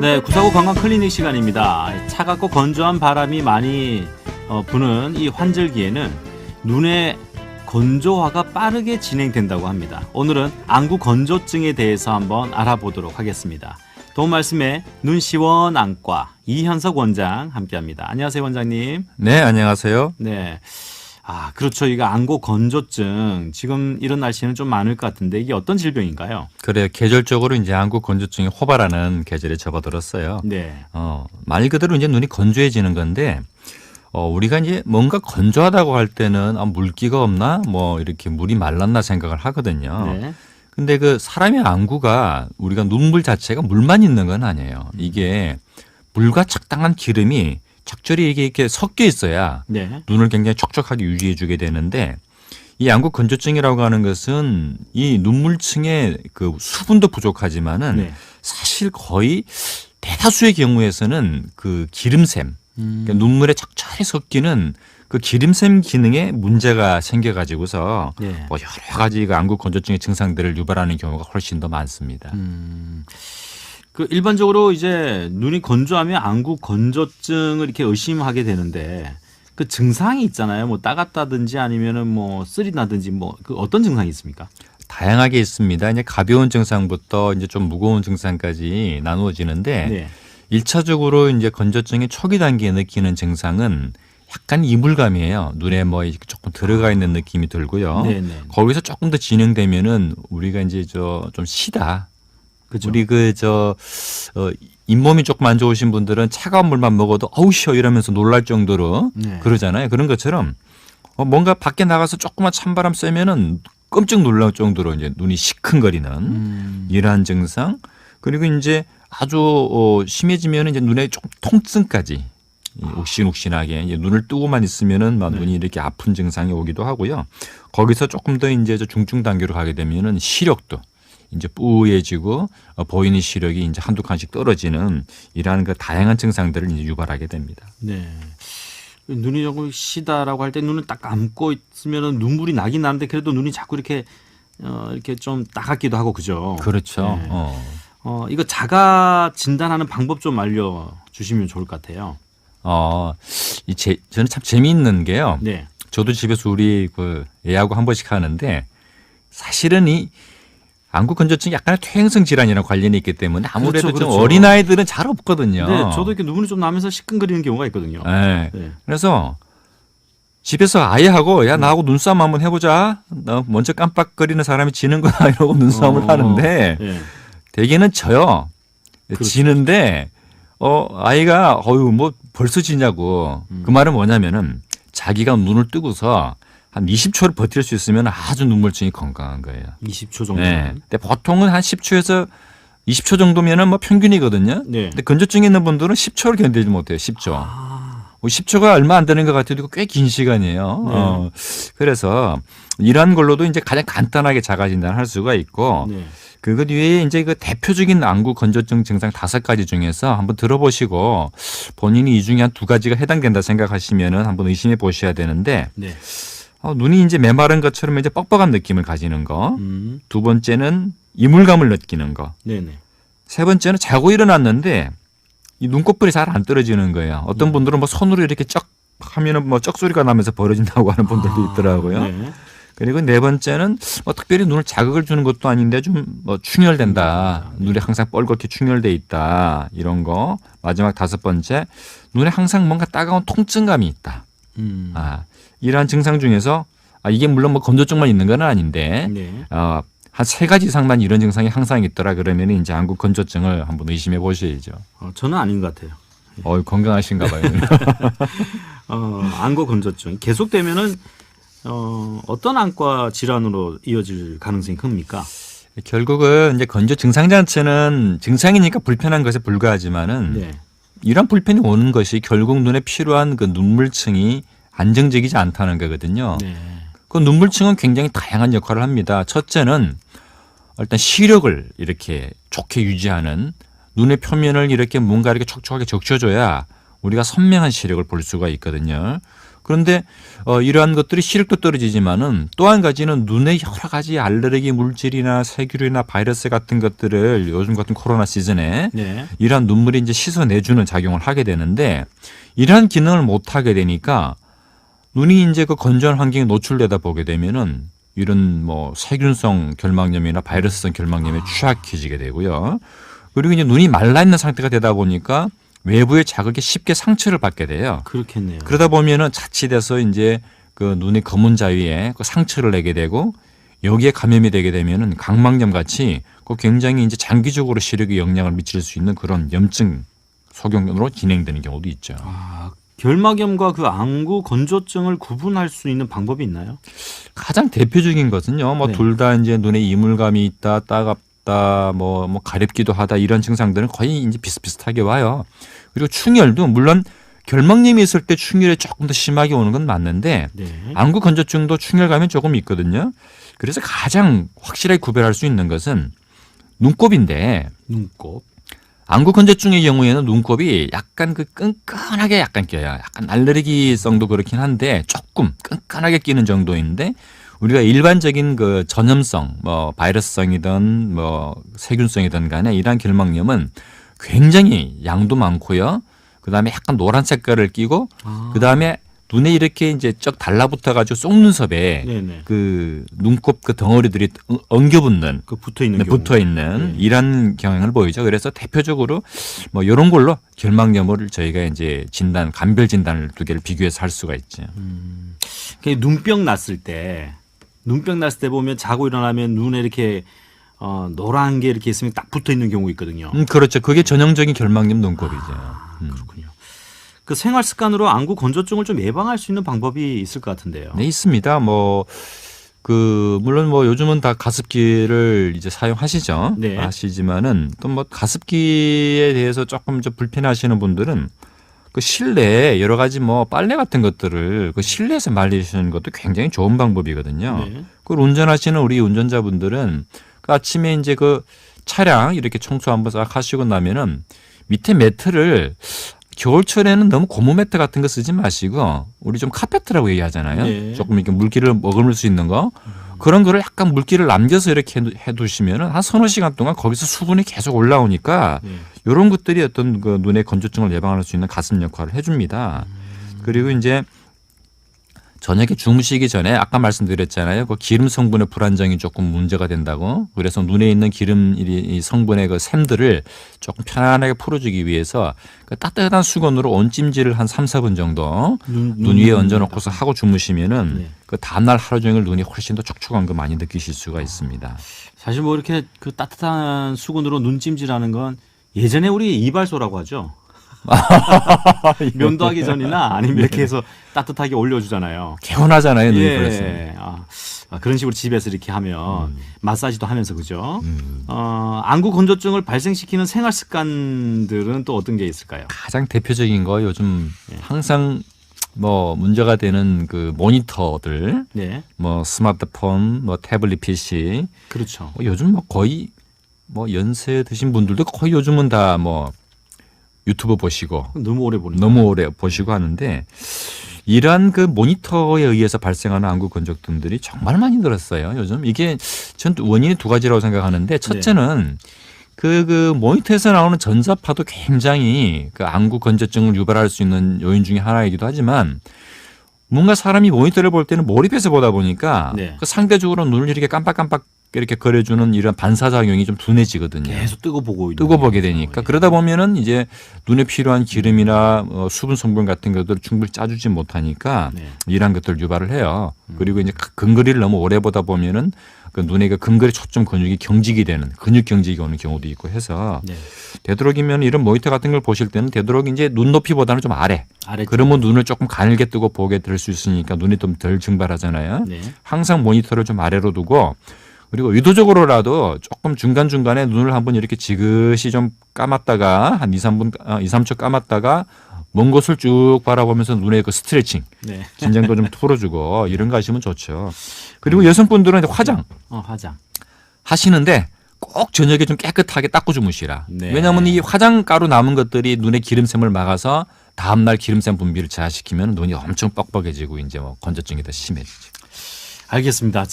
네, 구사구 건강 클리닉 시간입니다. 차갑고 건조한 바람이 많이 부는 이 환절기에는 눈의 건조화가 빠르게 진행된다고 합니다. 오늘은 안구 건조증에 대해서 한번 알아보도록 하겠습니다. 도움 말씀에 눈 시원 안과 이현석 원장 함께합니다. 안녕하세요, 원장님. 네, 안녕하세요. 네. 그렇죠. 이거 안구 건조증 지금 이런 날씨는 좀 많을 것 같은데 이게 어떤 질병인가요? 그래요. 계절적으로 이제 안구 건조증이 호발하는 계절에 접어들었어요. 네. 말 그대로 이제 눈이 건조해지는 건데, 우리가 이제 뭔가 건조하다고 할 때는 물기가 없나, 뭐 이렇게 물이 말랐나 생각을 하거든요. 네. 근데 그 사람의 안구가 우리가 눈물 자체가 물만 있는 건 아니에요. 이게 물과 적당한 기름이 적절히 이렇게 섞여 있어야 네. 눈을 굉장히 촉촉하게 유지해 주게 되는데, 이 안구 건조증이라고 하는 것은 이 눈물층의 그 수분도 부족하지만은 네. 사실 거의 대다수의 경우에서는 그 기름샘, 그러니까 눈물에 적절히 섞이는 그 기름샘 기능에 문제가 생겨가지고서 네. 뭐 여러 가지 그 안구 건조증의 증상들을 유발하는 경우가 훨씬 더 많습니다. 그 일반적으로 이제 눈이 건조하면 안구 건조증을 이렇게 의심하게 되는데 그 증상이 있잖아요. 뭐 따갑다든지 아니면은 뭐 쓰리 나든지 뭐 그 어떤 증상이 있습니까? 다양하게 있습니다. 이제 가벼운 증상부터 이제 좀 무거운 증상까지 나누어지는데, 네. 1차적으로 이제 건조증의 초기 단계에 느끼는 증상은 약간 이물감이에요. 눈에 뭐 조금 들어가 있는 느낌이 들고요. 네네. 거기서 조금 더 진행되면은 우리가 이제 좀 시다. 그죠. 우리 잇몸이 조금 안 좋으신 분들은 차가운 물만 먹어도 어우 쉬어 이러면서 놀랄 정도로 네. 그러잖아요. 그런 것처럼 뭔가 밖에 나가서 조금만 찬바람 쐬면은 끔찍 놀랄 정도로 이제 눈이 시큰거리는 이러한 증상. 그리고 이제 아주 심해지면은 이제 눈에 조금 통증까지 욱신욱신하게 이제 눈을 뜨고만 있으면은 막 네. 눈이 이렇게 아픈 증상이 오기도 하고요. 거기서 조금 더 이제 중증 단계로 가게 되면은 시력도 이제 뿌얘지고 보이는 시력이 이제 한두 칸씩 떨어지는 이러한 그 다양한 증상들을 이제 유발하게 됩니다. 네. 눈이 조금 시다라고 할 때 눈을 딱 감고 있으면은 눈물이 나긴 나는데 그래도 눈이 자꾸 이렇게 좀 따갑기도 하고 그죠. 그렇죠. 네. 이거 자가 진단하는 방법 좀 알려주시면 좋을 것 같아요. 저는 참 재미있는 게요. 네. 저도 집에서 우리 애하고 한 번씩 하는데, 사실은 이 안구 건조증이 약간의 퇴행성 질환이랑 관련이 있기 때문에 아무래도 그렇죠, 좀 그렇죠. 어린아이들은 잘 없거든요. 네, 저도 이렇게 눈물이 좀 나면서 시큰거리는 경우가 있거든요. 네. 네. 그래서 집에서 아이하고 야 나하고 눈싸움 한번 해보자. 너 먼저 깜빡거리는 사람이 지는 거다 이러고 눈싸움을 하는데 네. 대개는 져요. 그렇죠. 지는데 아이가 뭐 벌써 지냐고. 그 말은 뭐냐면은 자기가 눈을 뜨고서 한 20초를 버틸 수 있으면 아주 눈물증이 건강한 거예요. 20초 정도. 네. 근데 보통은 한 10초에서 20초 정도면은 뭐 평균이거든요. 네. 근데 건조증 있는 분들은 10초를 견디지 못해요. 10초. 뭐 10초가 얼마 안 되는 것 같아도 꽤 긴 시간이에요. 그래서 이러한 걸로도 이제 가장 간단하게 자가 진단할 수가 있고, 네. 그것 외에 이제 그 대표적인 안구 건조증 증상 5가지 중에서 한번 들어보시고 본인이 이 중에 한 2가지가 해당된다 생각하시면은 한번 의심해 보셔야 되는데, 네. 눈이 이제 메마른 것처럼 이제 뻑뻑한 느낌을 가지는 거. 음. 2번째는 이물감을 느끼는 거. 네네. 3번째는 자고 일어났는데 이 눈꺼풀이 잘 안 떨어지는 거예요. 어떤 분들은 뭐 손으로 이렇게 쩍 하면은 뭐 쩍 소리가 나면서 벌어진다고 하는 분들도 있더라고요. 네. 그리고 4번째는 뭐 특별히 눈을 자극을 주는 것도 아닌데 좀 뭐 충혈된다. 눈이 항상 뻘겋게 충혈돼 있다. 이런 거. 마지막 5번째, 눈에 항상 뭔가 따가운 통증감이 있다. 이러한 증상 중에서 이게 물론 뭐 건조증만 있는 건 아닌데 네. 한 3가지 이상만 이런 증상이 항상 있더라 그러면 이제 안구 건조증을 한번 의심해 보셔야죠. 저는 아닌 것 같아요. 건강하신가 봐요. 안구 건조증 계속되면은 어떤 안과 질환으로 이어질 가능성이 큽니까? 결국은 이제 건조 증상 자체는 증상이니까 불편한 것에 불과하지만은 네. 이런 불편이 오는 것이 결국 눈에 필요한 그 눈물층이 안정적이지 않다는 거거든요. 네. 그 눈물층은 굉장히 다양한 역할을 합니다. 첫째는 일단 시력을 이렇게 좋게 유지하는, 눈의 표면을 이렇게 뭔가 이렇게 촉촉하게 적셔줘야 우리가 선명한 시력을 볼 수가 있거든요. 그런데 이러한 것들이 시력도 떨어지지만은 또 한 가지는 눈에 여러 가지 알레르기 물질이나 세균이나 바이러스 같은 것들을 요즘 같은 코로나 시즌에 네. 이러한 눈물이 이제 씻어내주는 작용을 하게 되는데 이러한 기능을 못 하게 되니까 눈이 이제 그 건조한 환경에 노출되다 보게 되면은 이런 뭐 세균성 결막염이나 바이러스성 결막염에 취약해지게 되고요. 그리고 이제 눈이 말라 있는 상태가 되다 보니까 외부의 자극에 쉽게 상처를 받게 돼요. 그렇겠네요. 그러다 보면은 자칫해서 이제 그 눈의 검은 자위에 그 상처를 내게 되고 여기에 감염이 되게 되면은 각막염 같이 그 굉장히 이제 장기적으로 시력에 영향을 미칠 수 있는 그런 염증 소견으로 진행되는 경우도 있죠. 결막염과 그 안구 건조증을 구분할 수 있는 방법이 있나요? 가장 대표적인 것은요. 뭐 네. 둘 다 이제 눈에 이물감이 있다, 따갑다, 뭐 가렵기도 하다 이런 증상들은 거의 이제 비슷비슷하게 와요. 그리고 충혈도 물론 결막염이 있을 때 충혈이 조금 더 심하게 오는 건 맞는데 네. 안구 건조증도 충혈감이 조금 있거든요. 그래서 가장 확실하게 구별할 수 있는 것은 눈곱인데 눈곱. 안구 건조증의 경우에는 눈곱이 약간 그 끈끈하게 약간 껴요. 약간 알레르기성도 그렇긴 한데 조금 끈끈하게 끼는 정도인데 우리가 일반적인 그 전염성, 뭐 바이러스성이든 뭐 세균성이든 간에 이러한 결막염은 굉장히 양도 많고요. 그다음에 약간 노란 색깔을 끼고 그다음에 눈에 이렇게 이제 쩍 달라붙어 가지고 속눈썹에 네네. 그 눈곱 그 덩어리들이 엉겨붙는 그 붙어 있는 경우. 붙어 있는 네. 이런 경향을 보이죠. 그래서 대표적으로 뭐 이런 걸로 결막염을 저희가 이제 간별 진단을 두 개를 비교해서 할 수가 있죠. 눈병 났을 때 보면 자고 일어나면 눈에 이렇게 노란 게 이렇게 있으면 딱 붙어 있는 경우 있거든요. 그렇죠. 그게 전형적인 결막염 눈곱이죠. 그렇군요. 그 생활 습관으로 안구 건조증을 좀 예방할 수 있는 방법이 있을 것 같은데요. 네, 있습니다. 물론 요즘은 다 가습기를 이제 사용하시죠. 네. 하시지만은 또 뭐 가습기에 대해서 조금 좀 불편하시는 분들은 그 실내에 여러 가지 뭐 빨래 같은 것들을 그 실내에서 말리시는 것도 굉장히 좋은 방법이거든요. 네. 그걸 운전하시는 우리 운전자분들은 그 아침에 이제 그 차량 이렇게 청소 한번 싹 하시고 나면은 밑에 매트를 겨울철에는 너무 고무 매트 같은 거 쓰지 마시고 우리 좀 카페트라고 얘기하잖아요. 네. 조금 이렇게 물기를 머금을 수 있는 거. 그런 거를 약간 물기를 남겨서 이렇게 해두시면은 한 서너 시간 동안 거기서 수분이 계속 올라오니까 네. 이런 것들이 어떤 그 눈의 건조증을 예방할 수 있는 가습 역할을 해줍니다. 그리고 이제 저녁에 주무시기 전에 아까 말씀드렸잖아요. 그 기름 성분의 불안정이 조금 문제가 된다고. 그래서 눈에 있는 기름 이 성분의 그 샘들을 조금 편안하게 풀어주기 위해서 그 따뜻한 수건으로 온찜질을 한 3, 4분 정도 눈 위에 얹어놓고서 하고 주무시면은 네. 그 다음날 하루 종일 눈이 훨씬 더 촉촉한 거 많이 느끼실 수가 있습니다. 사실 뭐 이렇게 그 따뜻한 수건으로 눈찜질하는 건 예전에 우리 이발소라고 하죠. 면도하기 전이나 아니면 이렇게 해서 따뜻하게 올려주잖아요. 개운하잖아요, 눈이 예. 그래서. 그런 식으로 집에서 이렇게 하면 마사지도 하면서 그죠. 안구 건조증을 발생시키는 생활 습관들은 또 어떤 게 있을까요? 가장 대표적인 거 요즘 항상 뭐 문제가 되는 그 모니터들, 네, 뭐 스마트폰, 뭐 태블릿 PC, 그렇죠. 요즘 뭐 거의 뭐 연세 드신 분들도 거의 요즘은 다 뭐 유튜브 보시고 너무 오래 보는. 너무 오래 보시고 하는데 이러한 그 모니터에 의해서 발생하는 안구 건조증들이 정말 많이 늘었어요. 요즘 이게 전 원인이 두 가지라고 생각하는데 첫째는 그 모니터에서 나오는 전자파도 굉장히 그 안구 건조증을 유발할 수 있는 요인 중에 하나이기도 하지만 뭔가 사람이 모니터를 볼 때는 몰입해서 보다 보니까 네. 그 상대적으로 눈을 이렇게 깜빡깜빡 이렇게 거려주는 이런 반사작용이 좀 둔해지거든요. 계속 뜨고 보고 있는 뜨고 보게 되니까 상황이에요. 그러다 보면은 이제 눈에 필요한 기름이나 수분 성분 같은 것들을 충분히 짜주지 못하니까 네. 이러한 것들을 유발을 해요. 그리고 이제 근거리를 너무 오래 보다 보면은 그 눈의 그 근거리 초점 근육이 경직이 되는 근육 경직이 오는 경우도 있고 해서 네. 되도록이면 이런 모니터 같은 걸 보실 때는 되도록 이제 눈 높이보다는 좀 아래. 그러면 눈을 조금 가늘게 뜨고 보게 될 수 있으니까 눈이 좀 덜 증발하잖아요. 네. 항상 모니터를 좀 아래로 두고 그리고 의도적으로라도 조금 중간중간에 눈을 한번 이렇게 지그시 좀 감았다가 한 2, 3초 감았다가 먼 곳을 쭉 바라보면서 눈에 그 스트레칭, 네. 긴장도 좀 풀어주고 이런 거 하시면 좋죠. 그리고 여성분들은 이제 화장 화장. 하시는데 꼭 저녁에 좀 깨끗하게 닦고 주무시라. 네. 왜냐하면 이 화장가루 남은 것들이 눈의 기름샘을 막아서 다음날 기름샘 분비를 저하시키면 눈이 엄청 뻑뻑해지고 이제 뭐 건조증이 더 심해지죠. 알겠습니다.